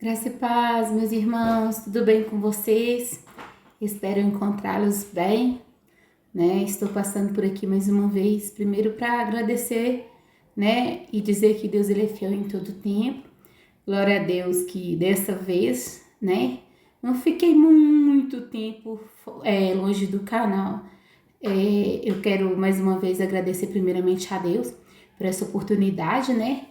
Graça e paz, meus irmãos, tudo bem com vocês? Espero encontrá-los bem, né? Estou passando por aqui mais uma vez, primeiro para agradecer, né? E dizer que Deus ele é fiel em todo tempo. Glória a Deus que dessa vez, né? Não fiquei muito tempo longe do canal. Eu quero mais uma vez agradecer primeiramente a Deus por essa oportunidade, né?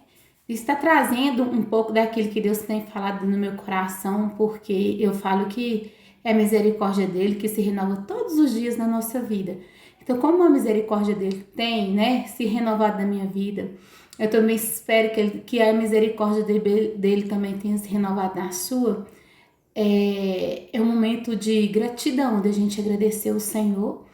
Está trazendo um pouco daquilo que Deus tem falado no meu coração, porque eu falo que é a misericórdia dele que se renova todos os dias na nossa vida. Então, como a misericórdia dele tem, né, se renovado na minha vida, eu também espero que a misericórdia dele também tenha se renovado na sua. É um momento de gratidão, da gente agradecer o Senhor,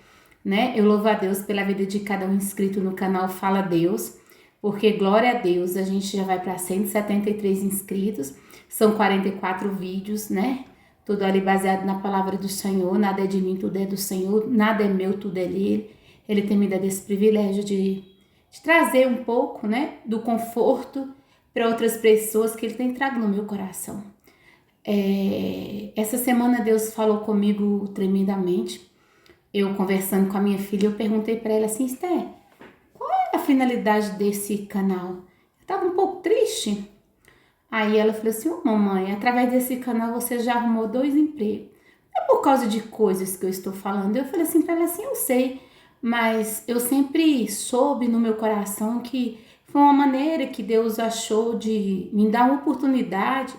né? Eu louvo a Deus pela vida de cada um inscrito no canal Fala Deus, porque glória a Deus, a gente já vai para 173 inscritos, são 44 vídeos, né? Tudo ali baseado na palavra do Senhor, nada é de mim, tudo é do Senhor, nada é meu, tudo é dele. Ele tem me dado esse privilégio de trazer um pouco, né, do conforto para outras pessoas que ele tem trago no meu coração. Essa semana Deus falou comigo tremendamente. Eu conversando com a minha filha, eu perguntei para ela assim, Esté, qual é a finalidade desse canal? Eu tava um pouco triste. Aí ela falou assim, mamãe, através desse canal você já arrumou 2 empregos. Não é por causa de coisas que eu estou falando. Eu falei assim para ela assim, eu sei, mas eu sempre soube no meu coração que foi uma maneira que Deus achou de me dar uma oportunidade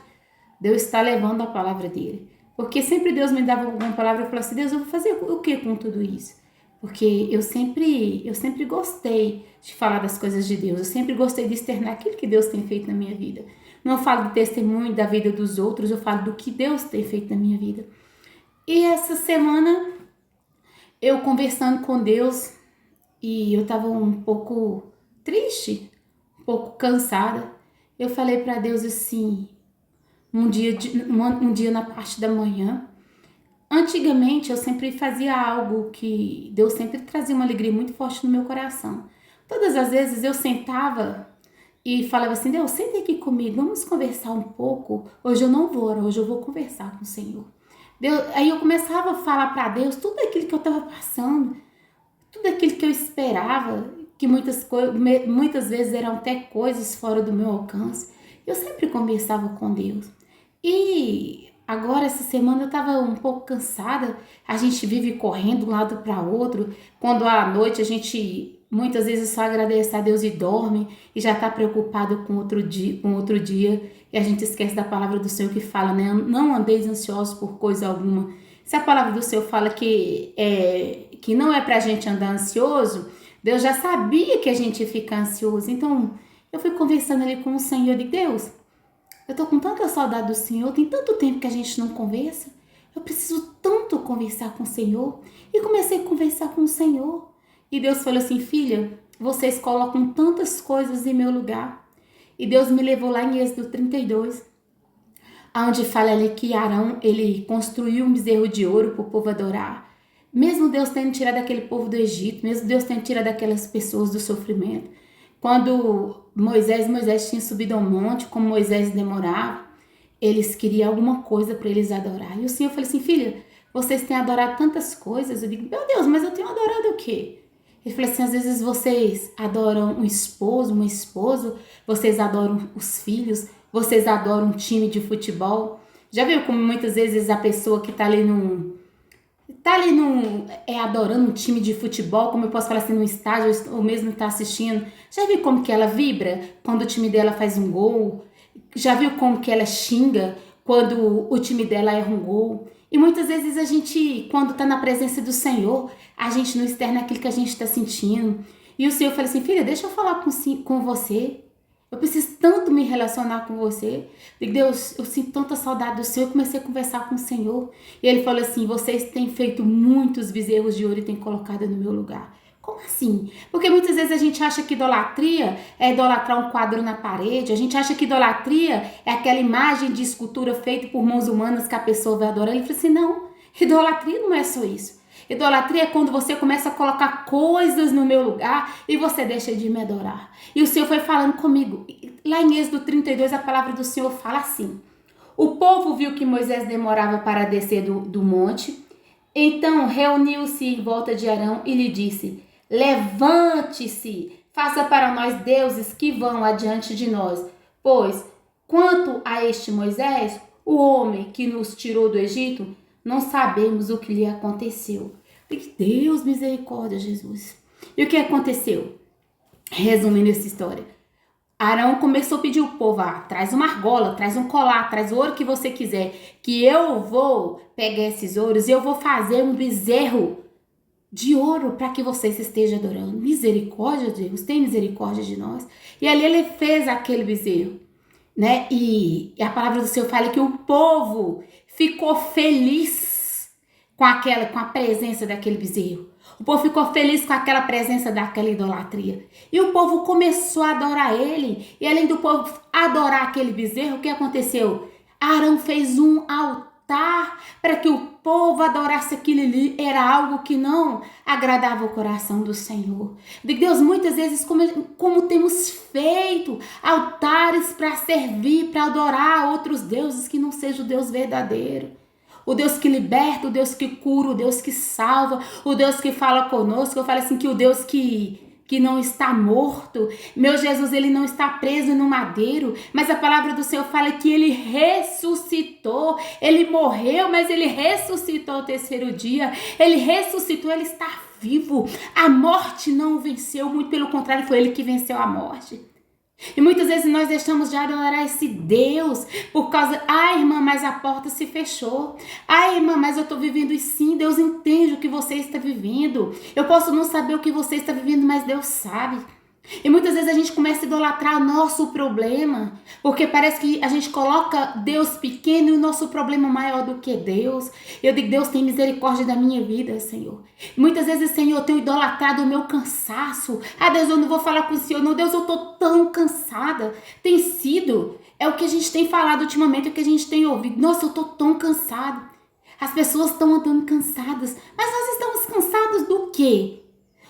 Deus está levando a palavra dele. Porque sempre Deus me dava alguma palavra e falava assim, Deus, eu vou fazer o que com tudo isso? Porque eu sempre gostei de falar das coisas de Deus. Eu sempre gostei de externar aquilo que Deus tem feito na minha vida. Não falo do testemunho da vida dos outros, eu falo do que Deus tem feito na minha vida. E essa semana, eu conversando com Deus, e eu estava um pouco triste, um pouco cansada. Eu falei para Deus assim, um dia na parte da manhã. Antigamente eu sempre fazia algo que Deus sempre trazia uma alegria muito forte no meu coração. Todas as vezes eu sentava e falava assim, Deus, senta aqui comigo, vamos conversar um pouco. Hoje eu não vou orar, hoje eu vou conversar com o Senhor. Aí eu começava a falar para Deus tudo aquilo que eu estava passando, tudo aquilo que eu esperava, que muitas vezes eram até coisas fora do meu alcance. Eu sempre conversava com Deus. E agora, essa semana, eu estava um pouco cansada. A gente vive correndo de um lado para outro. Quando à noite a gente muitas vezes só agradece a Deus e dorme e já está preocupado com outro dia. E a gente esquece da palavra do Senhor que fala, né? Não andeis ansiosos por coisa alguma. Se a palavra do Senhor fala que não é para a gente andar ansioso, Deus já sabia que a gente ia ficar ansioso. Então, eu fui conversando ali com o Senhor de Deus. Eu tô com tanta saudade do Senhor, tem tanto tempo que a gente não conversa. Eu preciso tanto conversar com o Senhor. E comecei a conversar com o Senhor. E Deus falou assim, filha, vocês colocam tantas coisas em meu lugar. E Deus me levou lá em Êxodo 32, onde fala ali que Arão, ele construiu um bezerro de ouro para o povo adorar. Mesmo Deus tendo tirado aquele povo do Egito, mesmo Deus tendo tirado aquelas pessoas do sofrimento. Quando Moisés tinha subido ao monte, como Moisés demorava, eles queriam alguma coisa para eles adorar. E o Senhor falou assim, filha, vocês têm adorado tantas coisas. Eu digo, meu Deus, mas eu tenho adorado o quê? Ele falou assim, às vezes vocês adoram um esposo, uma esposa, vocês adoram os filhos, vocês adoram um time de futebol. Já viu como muitas vezes a pessoa que tá ali adorando um time de futebol, como eu posso falar assim, num estádio, ou mesmo tá assistindo. Já viu como que ela vibra quando o time dela faz um gol? Já viu como que ela xinga quando o time dela erra um gol? E muitas vezes a gente, quando tá na presença do Senhor, a gente não externa aquilo que a gente tá sentindo. E o Senhor fala assim, filha, deixa eu falar com você. Eu preciso tanto me relacionar com você. E Deus, eu sinto tanta saudade do Senhor. Eu comecei a conversar com o Senhor. E Ele falou assim, vocês têm feito muitos bezerros de ouro e têm colocado no meu lugar. Como assim? Porque muitas vezes a gente acha que idolatria é idolatrar um quadro na parede. A gente acha que idolatria é aquela imagem de escultura feita por mãos humanas que a pessoa vai adorar. Ele falou assim, não, idolatria não é só isso. Idolatria é quando você começa a colocar coisas no meu lugar e você deixa de me adorar. E o Senhor foi falando comigo. Lá em Êxodo 32, a palavra do Senhor fala assim, O povo viu que Moisés demorava para descer do monte. Então reuniu-se em volta de Arão e lhe disse: levante-se, faça para nós deuses que vão adiante de nós. Pois, quanto a este Moisés, o homem que nos tirou do Egito, não sabemos o que lhe aconteceu. Deus, misericórdia, Jesus. E o que aconteceu? Resumindo essa história, Arão começou a pedir ao povo: traz uma argola, traz um colar, traz o ouro que você quiser, que eu vou pegar esses ouros e eu vou fazer um bezerro de ouro para que vocês estejam adorando. Misericórdia, Deus, tem misericórdia de nós. E ali ele fez aquele bezerro, né? E a palavra do Senhor fala que o povo ficou feliz com a presença daquele bezerro. O povo ficou feliz com aquela presença daquela idolatria. E o povo começou a adorar ele. E além do povo adorar aquele bezerro, o que aconteceu? Arão fez um altar para que o povo adorasse aquilo ali. Era algo que não agradava o coração do Senhor. De Deus, muitas vezes, como temos feito altares para servir, para adorar outros deuses que não seja o Deus verdadeiro. O Deus que liberta, o Deus que cura, o Deus que salva, o Deus que fala conosco. Eu falo assim que o Deus que não está morto, meu Jesus, ele não está preso no madeiro, mas a palavra do Senhor fala que ele ressuscitou, ele morreu, mas ele ressuscitou ao terceiro dia, ele ressuscitou, ele está vivo, a morte não o venceu, muito pelo contrário, foi ele que venceu a morte. E muitas vezes nós deixamos de adorar esse Deus por causa, irmã, mas a porta se fechou. Irmã, mas eu estou vivendo isso. Sim, Deus entende o que você está vivendo. Eu posso não saber o que você está vivendo, mas Deus sabe. E muitas vezes a gente começa a idolatrar o nosso problema, porque parece que a gente coloca Deus pequeno e o nosso problema maior do que Deus. Eu digo: Deus, tem misericórdia da minha vida, Senhor. Muitas vezes, Senhor, eu tenho idolatrado o meu cansaço. Deus, eu não vou falar com o Senhor. Não, Deus, eu estou tão cansada. Tem sido, é o que a gente tem falado ultimamente, é o que a gente tem ouvido. Nossa, eu estou tão cansado. As pessoas estão andando cansadas. Mas nós estamos cansados do quê?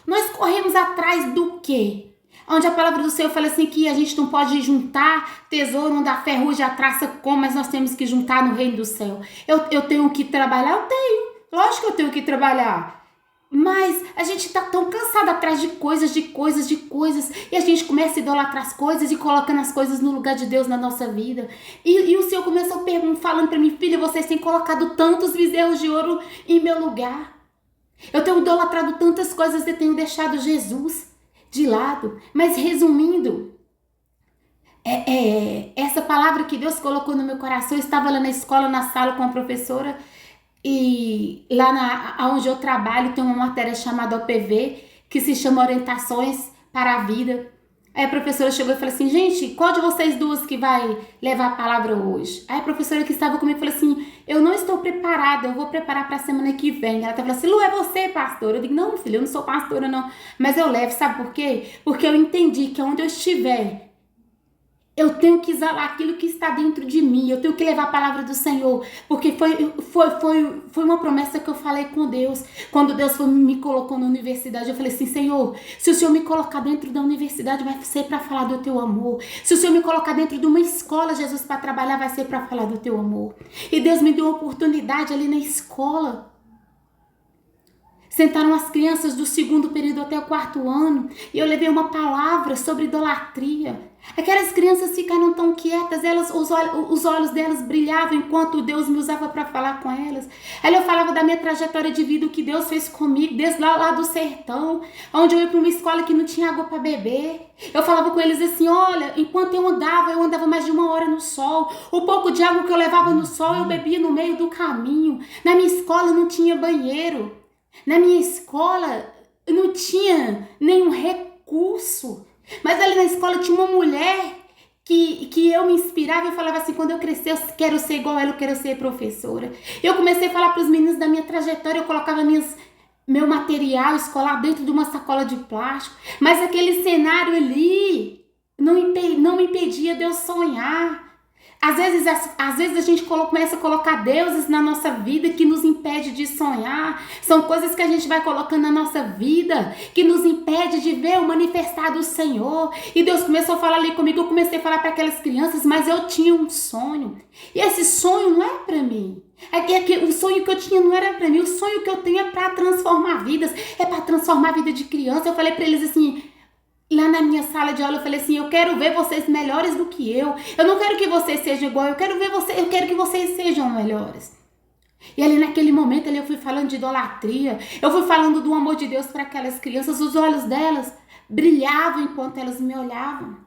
Nós corremos atrás do quê? Onde a palavra do Senhor fala assim que a gente não pode juntar tesouro onde a ferrugem a traça come, mas nós temos que juntar no reino do céu. Eu tenho que trabalhar? Eu tenho. Lógico que eu tenho que trabalhar. Mas a gente está tão cansado atrás de coisas. E a gente começa a idolatrar as coisas e colocando as coisas no lugar de Deus na nossa vida. E o Senhor começou falando para mim: filha, vocês têm colocado tantos bezerros de ouro em meu lugar. Eu tenho idolatrado tantas coisas e tenho deixado Jesus de lado. Mas resumindo, essa palavra que Deus colocou no meu coração, eu estava lá na escola, na sala com a professora, e lá onde eu trabalho tem uma matéria chamada OPV, que se chama Orientações para a Vida. Aí a professora chegou e falou assim: gente, qual de vocês duas que vai levar a palavra hoje? Aí a professora que estava comigo falou assim: eu não estou preparada, eu vou preparar para a semana que vem. Ela falou assim: Lu, é você, pastora? Eu digo: não, filha, eu não sou pastora não, mas eu levo, sabe por quê? Porque eu entendi que onde eu estiver, eu tenho que exalar aquilo que está dentro de mim. Eu tenho que levar a palavra do Senhor. Porque foi uma promessa que eu falei com Deus. Quando Deus me colocou na universidade, eu falei assim: Senhor, se o Senhor me colocar dentro da universidade, vai ser para falar do teu amor. Se o Senhor me colocar dentro de uma escola, Jesus, para trabalhar, vai ser para falar do teu amor. E Deus me deu uma oportunidade ali na escola. Sentaram as crianças do 2º período até o 4º ano. E eu levei uma palavra sobre idolatria. Aquelas crianças ficaram tão quietas, os olhos delas brilhavam enquanto Deus me usava para falar com elas. Aí eu falava da minha trajetória de vida, o que Deus fez comigo, desde lá do sertão, onde eu ia para uma escola que não tinha água para beber. Eu falava com eles assim: olha, enquanto eu andava mais de 1 hora no sol. O pouco de água que eu levava no sol, eu bebia no meio do caminho. Na minha escola não tinha banheiro. Na minha escola não tinha nenhum recurso. Mas ali na escola tinha uma mulher que eu me inspirava e eu falava assim: quando eu crescer eu quero ser igual ela, eu quero ser professora. Eu comecei a falar para os meninos da minha trajetória, eu colocava meu material escolar dentro de uma sacola de plástico. Mas aquele cenário ali não me impedia de eu sonhar. Às vezes a gente começa a colocar deuses na nossa vida que nos impede de sonhar. São coisas que a gente vai colocando na nossa vida que nos impede de ver o manifestar do Senhor. E Deus começou a falar ali comigo, eu comecei a falar para aquelas crianças, mas eu tinha um sonho. E esse sonho não é para mim. O sonho que eu tinha não era para mim. O sonho que eu tenho é para transformar vidas, é para transformar a vida de criança. Eu falei para eles assim, lá na minha sala de aula, eu falei assim, eu quero ver vocês melhores do que eu. Eu não quero que vocês sejam igual, eu quero que vocês sejam melhores. E ali naquele momento ali eu fui falando de idolatria, eu fui falando do amor de Deus para aquelas crianças, os olhos delas brilhavam enquanto elas me olhavam.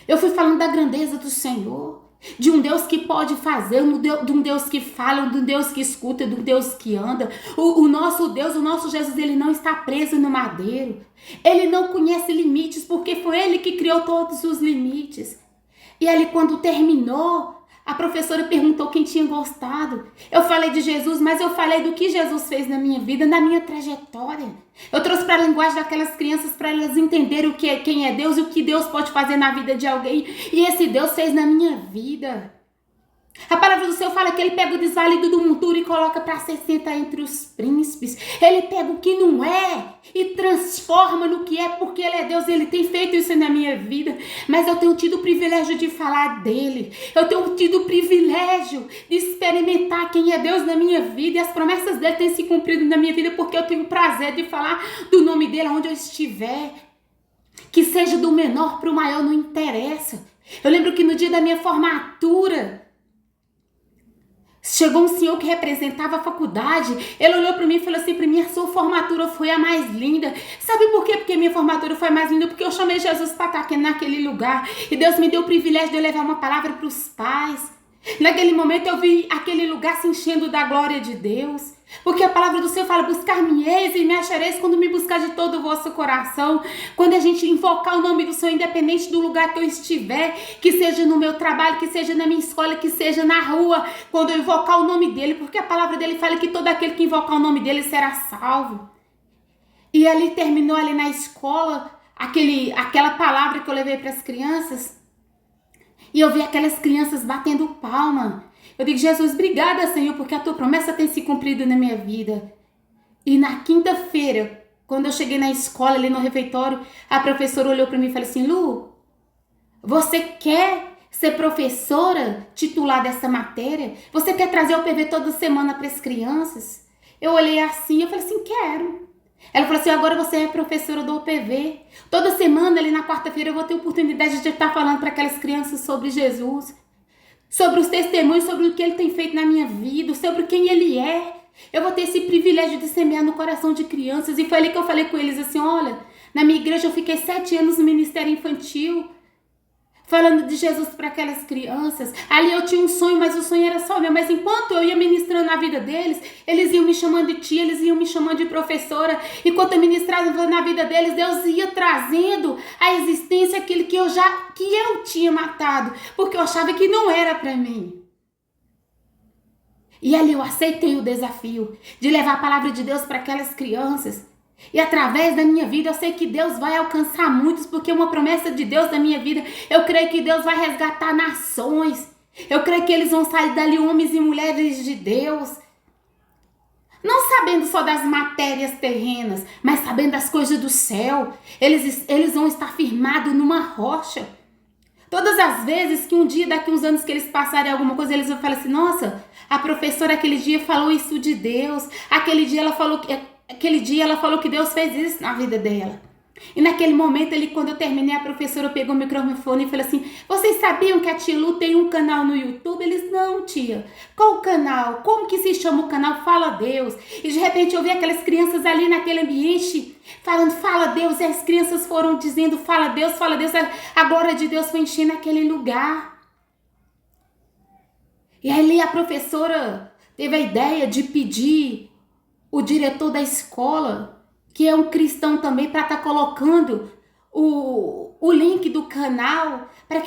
Eu fui falando da grandeza do Senhor, de um Deus que pode fazer, de um Deus que fala, de um Deus que escuta, de um Deus que anda. O nosso Deus, o nosso Jesus, ele não está preso no madeiro. Ele não conhece limites, porque foi ele que criou todos os limites. E ali quando terminou, a professora perguntou quem tinha gostado. Eu falei de Jesus, mas eu falei do que Jesus fez na minha vida, na minha trajetória. Eu trouxe para a linguagem daquelas crianças para elas entenderem quem é Deus e o que Deus pode fazer na vida de alguém. E esse Deus fez na minha vida. A palavra do Senhor fala que ele pega o desvalido do monturo e coloca para ser sentar entre os príncipes. Ele pega o que não é e transforma no que é, porque ele é Deus, ele tem feito isso na minha vida. Mas eu tenho tido o privilégio de falar dele. Eu tenho tido o privilégio de experimentar quem é Deus na minha vida. E as promessas dele têm se cumprido na minha vida, porque eu tenho o prazer de falar do nome dele onde eu estiver. Que seja do menor para o maior, não interessa. Eu lembro que no dia da minha formatura, chegou um senhor que representava a faculdade. Ele olhou para mim e falou assim para mim, a sua formatura foi a mais linda. Sabe por quê? Porque minha formatura foi a mais linda? Porque eu chamei Jesus para estar aqui naquele lugar. E Deus me deu o privilégio de eu levar uma palavra para os pais. Naquele momento eu vi aquele lugar se enchendo da glória de Deus. Porque a palavra do Senhor fala, buscar-me-eis e me achareis quando me buscar de todo o vosso coração. Quando a gente invocar o nome do Senhor, independente do lugar que eu estiver, que seja no meu trabalho, que seja na minha escola, que seja na rua, quando eu invocar o nome dele, porque a palavra dele fala que todo aquele que invocar o nome dele será salvo. E ali terminou ali na escola, aquela palavra que eu levei para as crianças, e eu vi aquelas crianças batendo palma. Eu digo, Jesus, obrigada, Senhor, porque a tua promessa tem se cumprido na minha vida. E na quinta-feira, quando eu cheguei na escola, ali no refeitório, a professora olhou para mim e falou assim, Lu, você quer ser professora titular dessa matéria? Você quer trazer o PV toda semana para as crianças? Eu olhei assim, eu falei assim, quero. Ela falou assim, agora você é professora do UPV. Toda semana, ali na quarta-feira, eu vou ter oportunidade de estar falando para aquelas crianças sobre Jesus, sobre os testemunhos, sobre o que ele tem feito na minha vida, sobre quem ele é. Eu vou ter esse privilégio de semear no coração de crianças. E foi ali que eu falei com eles assim, olha, na minha igreja eu fiquei 7 anos no ministério infantil, falando de Jesus para aquelas crianças. Ali eu tinha um sonho, mas o sonho era só meu. Mas enquanto eu ia ministrando na vida deles, eles iam me chamando de tia, eles iam me chamando de professora. Enquanto eu ministrava na vida deles, Deus ia trazendo à existência aquilo que eu tinha matado, porque eu achava que não era para mim. E ali eu aceitei o desafio de levar a palavra de Deus para aquelas crianças. E através da minha vida eu sei que Deus vai alcançar muitos, porque uma promessa de Deus na minha vida, eu creio que Deus vai resgatar nações. Eu creio que eles vão sair dali homens e mulheres de Deus, não sabendo só das matérias terrenas, mas sabendo das coisas do céu. Eles vão estar firmados numa rocha. Todas as vezes que um dia, daqui uns anos que eles passarem alguma coisa, eles vão falar assim, nossa, a professora aquele dia falou isso de Deus, aquele dia ela falou que Deus fez isso na vida dela. E naquele momento, quando eu terminei, a professora pegou o microfone e falou assim, vocês sabiam que a tia Lu tem um canal no YouTube? Eles, não, tia. Qual o canal? Como que se chama o canal? Fala Deus. E de repente eu vi aquelas crianças ali naquele ambiente falando, fala Deus. E as crianças foram dizendo, fala Deus, fala Deus. A glória de Deus foi enchendo aquele lugar. E ali a professora teve a ideia de pedir o diretor da escola, que é um cristão também, para estar colocando o link do canal para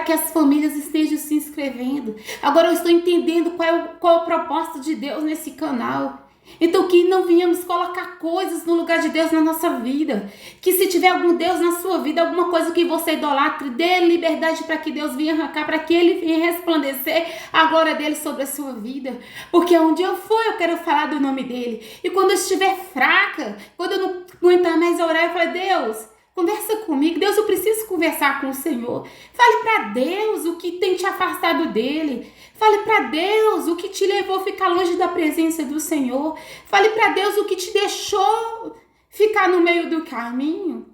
que as famílias estejam se inscrevendo. Agora eu estou entendendo qual é o propósito de Deus nesse canal. Então que não venhamos colocar coisas no lugar de Deus na nossa vida. Que se tiver algum Deus na sua vida, alguma coisa que você idolatre, dê liberdade para que Deus venha arrancar, para que Ele venha resplandecer a glória dEle sobre a sua vida. Porque onde eu for, eu quero falar do nome dEle. E quando eu estiver fraca, quando eu não aguentar mais orar, eu falo, Deus, conversa comigo. Deus, eu preciso conversar com o Senhor. Fale para Deus o que tem te afastado dEle. Fale para Deus o que te levou a ficar longe da presença do Senhor. Fale para Deus o que te deixou ficar no meio do caminho.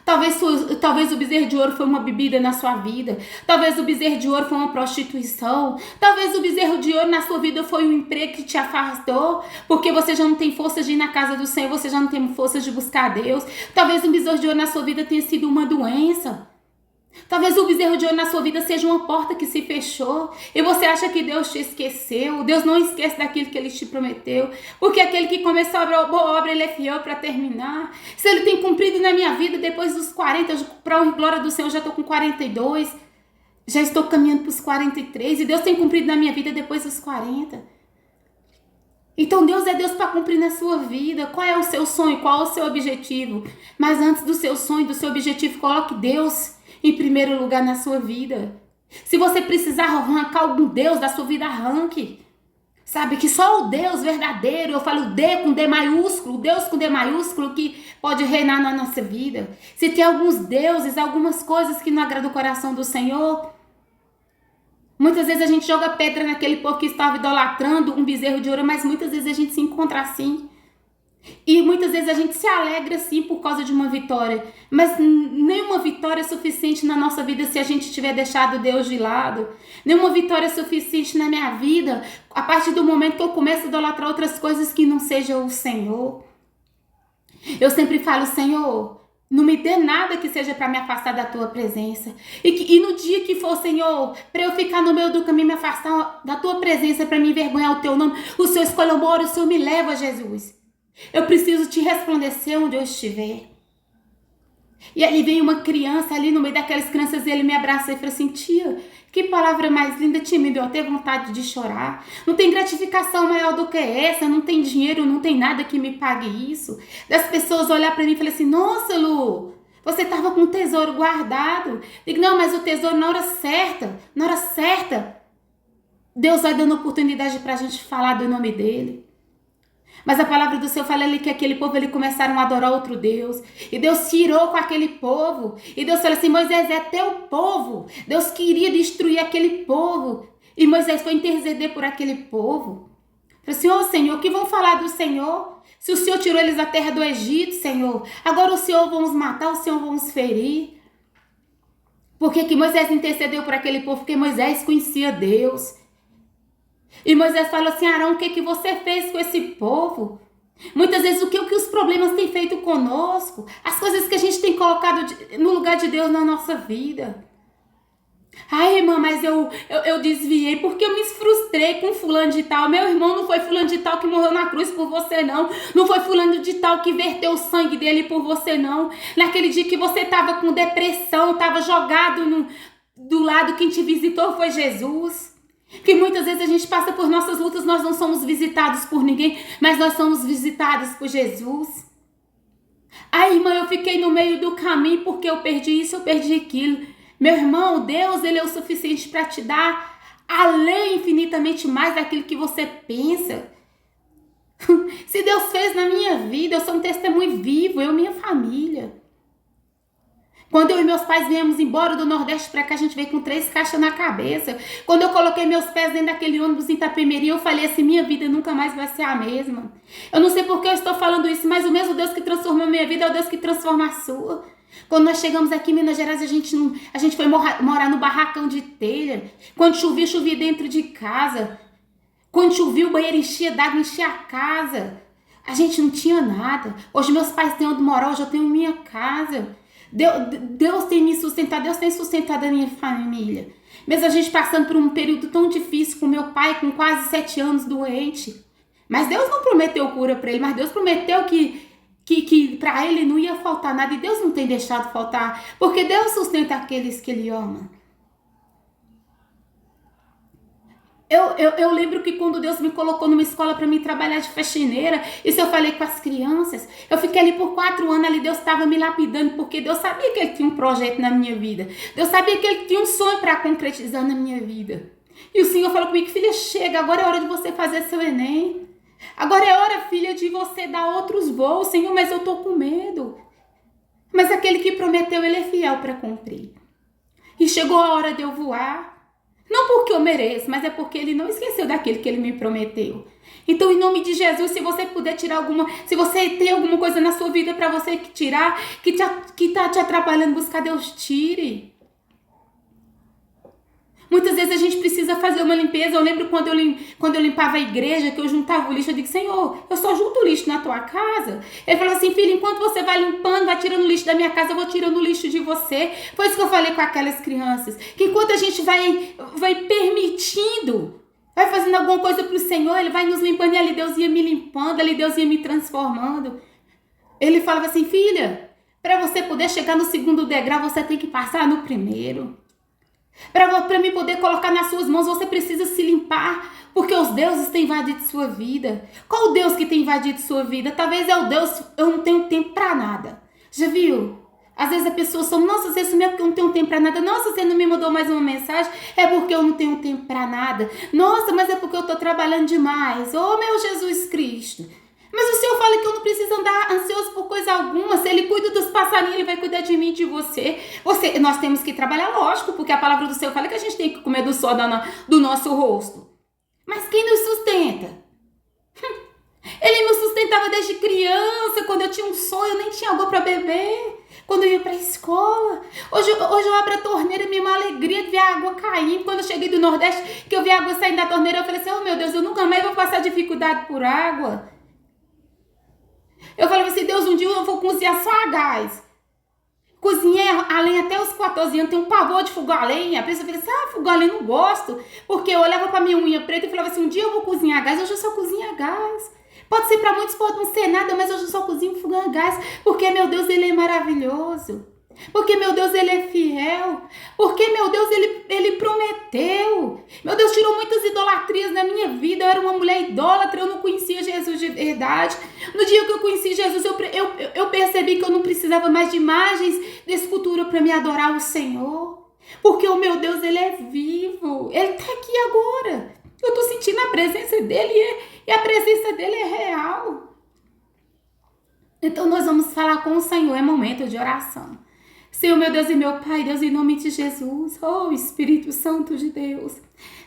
Talvez o bezerro de ouro foi uma bebida na sua vida. Talvez o bezerro de ouro foi uma prostituição. Talvez o bezerro de ouro na sua vida foi um emprego que te afastou. Porque você já não tem força de ir na casa do Senhor. Você já não tem força de buscar Deus. Talvez o bezerro de ouro na sua vida tenha sido uma doença. Talvez o bezerro de ouro na sua vida seja uma porta que se fechou e você acha que Deus te esqueceu. Deus não esquece daquilo que Ele te prometeu, porque aquele que começou a boa obra, Ele é fiel para terminar. Se Ele tem cumprido na minha vida depois dos 40, para a glória do Senhor, eu já estou com 42, já estou caminhando para os 43 e Deus tem cumprido na minha vida depois dos 40. Então Deus é Deus para cumprir na sua vida. Qual é o seu sonho? Qual é o seu objetivo? Mas antes do seu sonho, do seu objetivo, coloque Deus em primeiro lugar na sua vida. Se você precisar arrancar algum Deus da sua vida, arranque. Sabe que só o Deus verdadeiro, eu falo D com D maiúsculo, Deus com D maiúsculo que pode reinar na nossa vida. Se tem alguns deuses, algumas coisas que não agradam o coração do Senhor, muitas vezes a gente joga pedra naquele povo que estava idolatrando um bezerro de ouro, mas muitas vezes a gente se encontra assim. E muitas vezes a gente se alegra sim por causa de uma vitória, mas nenhuma vitória é suficiente na nossa vida se a gente tiver deixado Deus de lado. Nenhuma vitória é suficiente na minha vida a partir do momento que eu começo a idolatrar outras coisas que não sejam o Senhor. Eu sempre falo, Senhor, não me dê nada que seja para me afastar da tua presença. E no dia que for, Senhor, para eu ficar no meio do caminho, me afastar da tua presença, para me envergonhar o teu nome, o Senhor escolhe uma hora, o Senhor me leva, Jesus. Eu preciso te resplandecer onde eu estiver. E ali vem uma criança ali no meio daquelas crianças e ele me abraça e fala assim, tia, que palavra mais linda, tia, me deu até vontade de chorar. Não tem gratificação maior do que essa, não tem dinheiro, não tem nada que me pague isso. Das pessoas olhar para mim e falar assim, nossa, Lu, você estava com um tesouro guardado. Digo, não, mas o tesouro na hora certa, Deus vai dando oportunidade para a gente falar do nome dele. Mas a palavra do Senhor fala ali que aquele povo, eles começaram a adorar outro Deus. E Deus tirou com aquele povo. E Deus fala assim, Moisés, é teu povo. Deus queria destruir aquele povo. E Moisés foi interceder por aquele povo. Falou assim, ô Senhor, o que vão falar do Senhor? Se o Senhor tirou eles da terra do Egito, Senhor, agora o Senhor vai os matar, o Senhor vai os ferir. Por que Moisés intercedeu por aquele povo? Porque Moisés conhecia Deus. E Moisés falou assim, Arão, o que você fez com esse povo? Muitas vezes o que os problemas têm feito conosco, as coisas que a gente tem colocado no lugar de Deus na nossa vida. Ai, irmã, mas eu desviei porque eu me frustrei com fulano de tal. Meu irmão, não foi fulano de tal que morreu na cruz por você, não. Não foi fulano de tal que verteu o sangue dele por você, não. Naquele dia que você estava com depressão, estava jogado do lado, quem te visitou foi Jesus. Que muitas vezes a gente passa por nossas lutas, nós não somos visitados por ninguém, mas nós somos visitados por Jesus. Ai, irmã, eu fiquei no meio do caminho porque eu perdi isso, eu perdi aquilo. Meu irmão, Deus, Ele é o suficiente para te dar além infinitamente mais daquilo que você pensa. Se Deus fez na minha vida, eu sou um testemunho vivo, eu e minha família. Quando eu e meus pais viemos embora do Nordeste para cá, a gente veio com 3 caixas na cabeça. Quando eu coloquei meus pés dentro daquele ônibus em Itapemirim, eu falei assim, minha vida nunca mais vai ser a mesma. Eu não sei por que eu estou falando isso, mas o mesmo Deus que transformou a minha vida é o Deus que transforma a sua. Quando nós chegamos aqui em Minas Gerais, a gente foi morar no barracão de telha. Quando chovia dentro de casa. Quando chovia, o banheiro enchia d'água, enchia a casa. A gente não tinha nada. Hoje meus pais têm onde morar, hoje eu tenho minha casa. Deus tem me sustentado, Deus tem sustentado a minha família. Mesmo a gente passando por um período tão difícil com meu pai, com quase 7 anos doente. Mas Deus não prometeu cura para ele, mas Deus prometeu que para ele não ia faltar nada. E Deus não tem deixado faltar, porque Deus sustenta aqueles que ele ama. Eu lembro que quando Deus me colocou numa escola para mim trabalhar de faxineira, isso eu falei com as crianças. Eu fiquei ali por 4 anos, ali Deus estava me lapidando, porque Deus sabia que Ele tinha um projeto na minha vida. Deus sabia que Ele tinha um sonho para concretizar na minha vida. E o Senhor falou comigo, filha, chega, agora é hora de você fazer seu Enem. Agora é hora, filha, de você dar outros voos. Senhor, mas eu tô com medo. Mas aquele que prometeu, Ele é fiel para cumprir. E chegou a hora de eu voar. Não porque eu mereço, mas é porque Ele não esqueceu daquilo que Ele me prometeu. Então, em nome de Jesus, se você puder tirar se você tem alguma coisa na sua vida para você tirar, que tá te atrapalhando, buscar Deus, tire. Muitas vezes a gente precisa fazer uma limpeza. Eu lembro quando eu limpava a igreja, que eu juntava o lixo, eu digo, Senhor, eu só junto o lixo na tua casa. Ele falou assim, filho, enquanto você vai limpando, vai tirando o lixo da minha casa, eu vou tirando o lixo de você. Foi isso que eu falei com aquelas crianças. Que enquanto a gente vai permitindo, vai fazendo alguma coisa pro Senhor, Ele vai nos limpando, e ali Deus ia me limpando, ali Deus ia me transformando. Ele falava assim, filha, para você poder chegar no segundo degrau, você tem que passar no primeiro. Para mim poder colocar nas suas mãos, você precisa se limpar, porque os deuses têm invadido sua vida. Qual o Deus que tem invadido sua vida? Talvez é o Deus, eu não tenho tempo para nada. Já viu? Às vezes a pessoa só, nossa, você sumiu porque eu não tenho tempo para nada. Nossa, você não me mandou mais uma mensagem, é porque eu não tenho tempo para nada. Nossa, mas é porque eu estou trabalhando demais. Oh, meu Jesus Cristo. Mas o Senhor fala que eu não preciso andar ansioso por coisa alguma. Se Ele cuida dos passarinhos, Ele vai cuidar de mim e de você. Nós temos que trabalhar, lógico, porque a palavra do Senhor fala que a gente tem que comer do sol do nosso rosto. Mas quem nos sustenta? Ele me sustentava desde criança. Quando eu tinha um sonho, eu nem tinha água para beber. Quando eu ia para a escola. Hoje eu abro a torneira e me uma alegria de ver a água caindo. Quando eu cheguei do Nordeste, que eu vi a água saindo da torneira, eu falei assim, oh meu Deus, eu nunca mais vou passar dificuldade por água. Eu falei assim, Deus, um dia eu vou cozinhar só a gás. Cozinhei a lenha até os 14 anos, tenho um pavor de fogão a lenha. A pessoa fala assim, fogão a lenha não gosto. Porque eu olhava pra minha unha preta e falava assim, um dia eu vou cozinhar a gás, hoje eu só cozinho a gás. Pode ser pra muitos, pode não ser nada, mas hoje eu só cozinho fogão a gás. Porque, meu Deus, Ele é maravilhoso. Porque, meu Deus, Ele é fiel. Porque, meu Deus, Ele prometeu. Meu Deus, tirou muitas idolatrias da minha vida. Eu era uma mulher idólatra, eu não conhecia Jesus de verdade. No dia que eu conheci Jesus, eu percebi que eu não precisava mais de imagens de escultura para me adorar o Senhor. Porque o meu Deus, Ele é vivo. Ele está aqui agora. Eu estou sentindo a presença dEle e a presença dEle é real. Então, nós vamos falar com o Senhor. É momento de oração. Senhor, meu Deus e meu Pai, Deus, em nome de Jesus, oh Espírito Santo de Deus,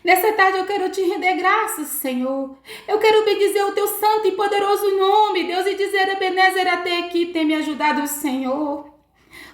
nessa tarde eu quero te render graças, Senhor. Eu quero bendizer o teu santo e poderoso nome, Deus, e dizer, Ebenezer, até aqui tem me ajudado, Senhor.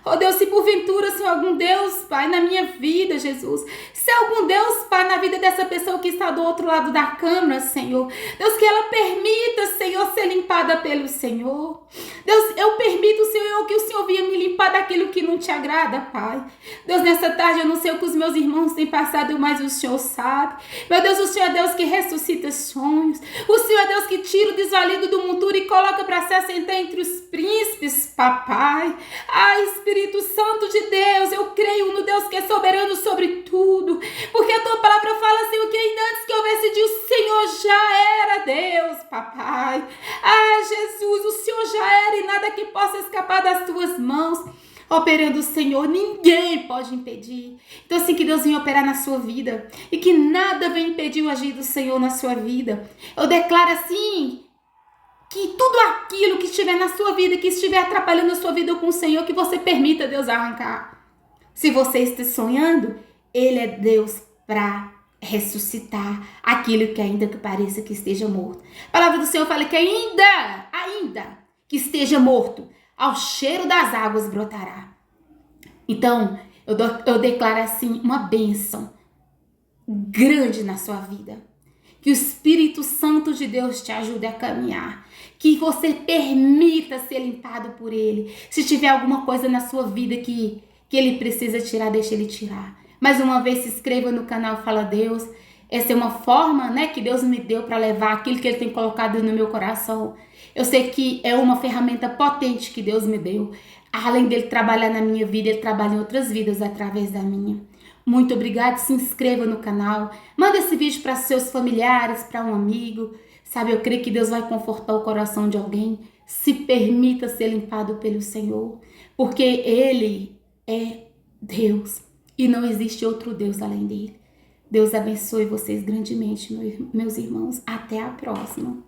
Oh Deus, se porventura, Senhor, algum Deus, Pai, na minha vida, Jesus, se algum Deus, Pai, na vida dessa pessoa que está do outro lado da câmara, Senhor, Deus, que ela permita, Senhor, ser limpada pelo Senhor. Deus, eu permito, Senhor, que o Senhor venha me limpar daquilo que não te agrada, Pai. Deus, nessa tarde eu não sei o que os meus irmãos têm passado, mas o Senhor sabe. Meu Deus, o Senhor é Deus que ressuscita sonhos. O Senhor é Deus que tira o desvalido do monturo e coloca para se assentar entre os príncipes, papai. Ai, Espírito Santo de Deus, eu creio no Deus que é soberano sobre tudo. Porque a tua palavra fala, Senhor, que ainda antes que houvesse dia, o Senhor já era Deus, papai. Ah, Jesus, o Senhor já era e nada que possa escapar das tuas mãos. Operando o Senhor, ninguém pode impedir. Então assim que Deus venha operar na sua vida e que nada venha impedir o agir do Senhor na sua vida. Eu declaro assim, que tudo aquilo que estiver na sua vida, que estiver atrapalhando a sua vida com o Senhor, que você permita Deus arrancar. Se você está sonhando, Ele é Deus para ressuscitar aquilo que ainda que pareça que esteja morto. A palavra do Senhor fala que ainda que esteja morto, ao cheiro das águas brotará. Então, eu declaro assim uma bênção grande na sua vida. Que o Espírito Santo de Deus te ajude a caminhar. Que você permita ser limpado por Ele. Se tiver alguma coisa na sua vida que Ele precisa tirar, deixa Ele tirar. Mais uma vez, se inscreva no canal Fala Deus. Essa é uma forma, que Deus me deu para levar aquilo que Ele tem colocado no meu coração. Eu sei que é uma ferramenta potente que Deus me deu. Além dele trabalhar na minha vida, Ele trabalha em outras vidas através da minha. Muito obrigada. Se inscreva no canal. Manda esse vídeo para seus familiares, para um amigo. Sabe, eu creio que Deus vai confortar o coração de alguém. Se permita ser limpado pelo Senhor, porque Ele é Deus e não existe outro Deus além dele. Deus abençoe vocês grandemente, meus irmãos. Até a próxima.